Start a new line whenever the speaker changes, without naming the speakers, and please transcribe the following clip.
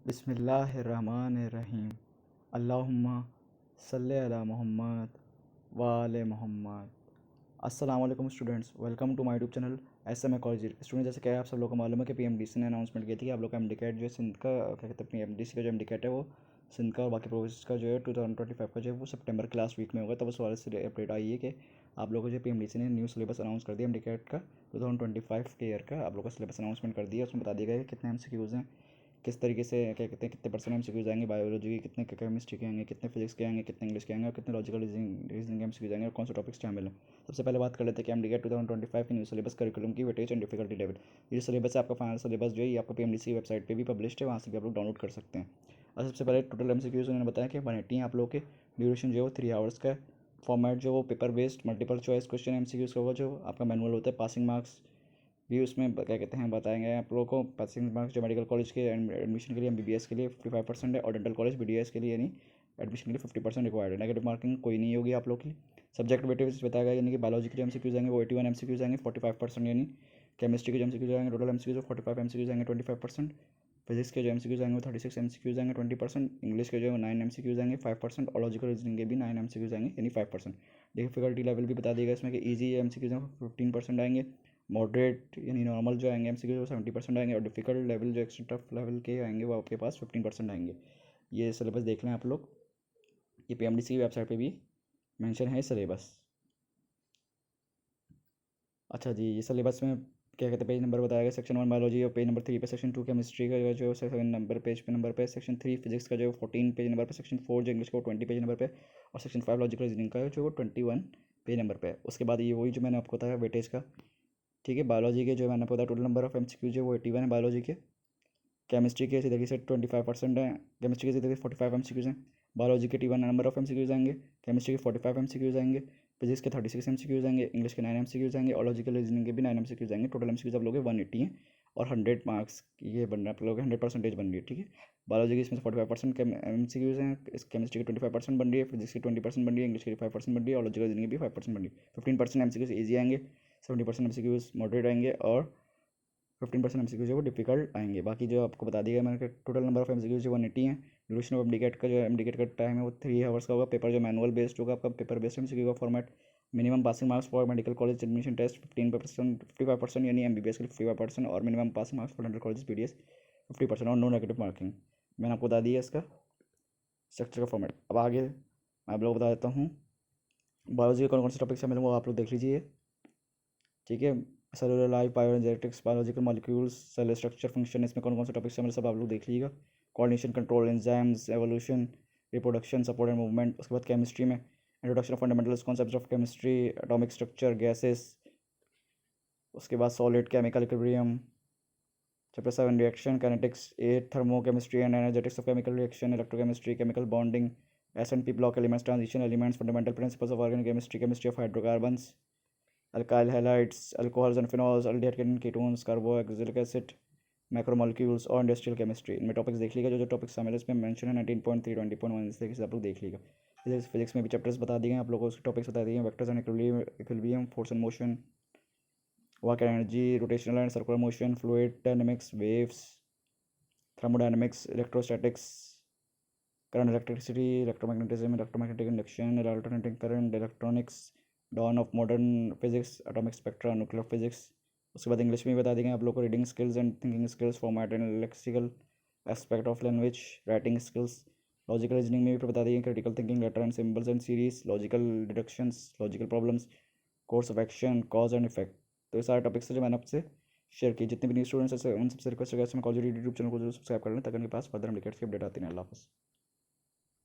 बिस्मिल्लाहिर्रहमानिर्रहीम। अल्लाहुम्मा सल्ले अला मोहम्मद व आले मोहम्मद। अस्सलाम वालेकुम students, welcome to my YouTube channel SM college. Student, जैसे क्या आप सब लोगों को मालूम है कि PMDC ने अनाउंसमेंट की थी कि आप लोग का MDCAT जो है सिंध का क्या कहते हैं PMDC का जो MDCAट है वो सिंध का और बाकी प्रोविंस का जो है 2025 का जो है वो सितंबर के लास्ट वीक में होगा। तब उस वाले से अपडेट आई है कि आप लोगों को जो PMDC ने न्यू सिलेबस अनाउंस कर दिया MDCAट का 2025 के ईयर का आप लोग का सिलेबस अनाउंसमेंट कर दिया। उसमें बता दिया गया है कितने MCQs हैं, किस तरीके से क्या कहते हैं कितने परसेंट MCQs आएंगे बायोलॉजी के, कितने केमिस्ट्री के आएंगे, कितने फिजिक्स के आएंगे, कितने इंग्लिश के आएंगे और कितने लॉजिकल रीजनिंग के MCQs आएंगे और कौन से टॉपिक्स शामिल हैं। सबसे पहले बात कर लेते हैं कि MDCAT 2025 के न्यू सिलेबस करिकुलम की वेटेज एंड डिफिकल्टी लेवल। ये जो सिलेबस है आपका फाइनल सिलेबस जो है ये आपका PMDC की वेबसाइट पर भी पब्लिश है, वहाँ से भी आप लोग डाउनलोड कर सकते हैं। और सबसे पहले टोटल MCQs उन्होंने बताया कि 180 हैं आप लोगों के। ड्यूरेशन जो है 3 आवर्स का है। फॉर्मेट जो वो paper based multiple choice question MCQs का होगा। जो आपका मैनुअल होता है पासिंग मार्क्स भी उसमें क्या कहते हैं बताएंगे आप लोगों को। पासिंग मार्क्स जो मेडिकल कॉलेज के एडमिशन के लिए MBBS के लिए 55% है और डेंटल कॉलेज BDS के लिए यानी एडमिशन के लिए 50% रिक्वायर्ड है। नेगेटिव मार्किंग कोई नहीं होगी आप लोग की। सब्जेक्ट वेटेज बताया गया यानी कि बायोलॉजी के जो MCQs आएंगे वो 81 MCQs आएंगे 45%, यानी केमिस्ट्री के जो MCQs आएंगे टोटल MCQs 45 MCQs आएंगे 25%। फिजिक्स के जो MCQs आएंगे वो 36 MCQs आएंगे 20%। इंग्लिश के जो 9 MCQs आएंगे 5% और लॉजिकल रीजनिंग के भी 9 MCQs आएंगे यानी 5%। डिफिकल्टी लेवल भी बता देगा इसमें कि ईजी MCQs हैं 15% आएंगे, मॉडरेट यानी नॉर्मल जो आएंगे MCQs वो 70% आएंगे और डिफिकल्ट लेवल जो एक्स्ट्रा टफ लेवल के आएंगे वो आपके पास 15% आएंगे। ये सिलेबस देख लें आप लोग, ये PMDC की वेबसाइट पे भी मेंशन है सिलेबस। अच्छा जी, ये सिलेबस में क्या कहते हैं पेज नंबर बताया गया सेक्शन 1 बायोलॉजी और पेज नंबर 3 पे, सेक्शन 2 केमिस्ट्री का जो 7 नंबर पेज पे नंबर पे, सेक्शन 3 फिजिक्स का जो 14 पेज नंबर पे, सेक्शन 4 जो इंग्लिश का 20 पेज नंबर पे और सेक्शन 5 लॉजिकल रीजनिंग का जो 21 पेज नंबर पे है। उसके बाद ये वही जो मैंने आपको बताया वेटेज का, ठीक है। बायोलॉजी के जो मैंने आपको बताया टोटल नंबर ऑफ MCQs जो वो 81 है बायोलॉजी के। केमिस्ट्री के इसी तरीके से 25% हैं, केमिस्ट्री के इसी तरीके से 45 MCQs हैं। बायोलॉजी के 81 नंबर ऑफ MCQs आएंगे, केमिस्ट्री के 45 MCQs आएंगे, फिजिक्स के 36 MCQs आएंगे, इंग्लिश के 9 MCQs आएंगे और लॉजिकल रीजनिंग के भी 9 MCQs आएंगे। टोटल MCQs आप लोग 180 हैं और 100 मार्क्स ये बन रहा है आप लोग 100% बन रही है, ठीक है। बायोलॉजी की इसमें से 45% MCQs हैं, इस केमिस्ट्री की 25% बन रही है, फिजिक्स की 20% बन रही है, इंग्लिश की 5% बन रही है और लॉजिकल रीजनिंग की भी 5% बन रही है। 15% MCQs ईजी आएंगे, 70% MCQs मॉडरेट आएंगे और 15% MCQs जो वो डिफिकल्ट आएंगे। बाकी जो आपको बता दिया मैंने टोटल नंबर ऑफ MCQs जो 180 हैं। ड्यूरेशन ऑफ MDCAT का जो MDCAT का टाइम है वो 3 आवर्स का होगा। पेपर जो मैनुअल बेस्ड होगा आपका पेपर बेस्ड MCQ का format. Minimum passing marks for medical college admission test 15% 55% यानी MBBS के लिए 55% और minimum passing marks for dental college BDS 50% और नो नेगेटिव मार्किंग। मैंने आपको बता दिया इसका स्ट्रक्चर का फॉर्मेट। अब आगे मैं आप लोग बता देता हूँ बायोलॉजी के कौन कौन से टॉपिक शामिल होंगे वो आप लोग देख लीजिए, ठीक है। Cellular life, biogenetics, biological molecules, cell structure, function, इसमें कौन कौन से टॉपिक्स शामिल सब आप लोग देख लीजिएगा। Coordination, control, enzymes, evolution, reproduction, support and movement. उसके बाद केमिस्ट्री में introduction of fundamentals concepts of chemistry, atomic structure, gases. उसके बाद solid, chemical equilibrium. Chapter 7 reaction kinetics. 8 thermochemistry and energetics of chemical reaction, electrochemistry, chemical bonding, S&P block elements, transition elements, fundamental principles of organic chemistry, chemistry of hydrocarbons, alkyl halides, alcohols and phenols, aldehyde ketones, carboxylic acid, macromolecules और industrial chemistry. इनमें topics देख लीजिएगा, जो topics शामिल है इसमें mention है 19.3 20.1, इस तरीके से आप लोग देख लीजिएगा। फिजिक्स में भी चैप्टर्स बता दिए हैं आप लोगों को, उसके टॉपिक्स बता दिए हैं। Vectors and equilibrium, force and motion, work energy, rotational and circular motion, fluid dynamics, waves, thermodynamics, electrostatics, current, electricity, electromagnetism, electromagnetic induction, alternating current, electronics, dawn of modern physics, atomic spectra, nuclear physics. उसके बाद English में बता देंगे आप लोग को reading skills and thinking skills, format and lexical aspect of language, writing skills. Logical reasoning में भी बता देंगे critical thinking, letter and symbols and series, logical deductions, logical problems, course of action, cause and effect. तो ये सारे topics जो मैंने आपसे शेयर किए, जितने भी न्यू स्टूडेंट्स हैं उन सबसे रिक्वेस्ट है कि कॉलेज यूट्यूब चैनल को जरूर सब्सक्राइब कर लें ताकि उनके पास फर्दर अपडेट्स की अपडेट आती है। अल्लाह हाफ़िज़।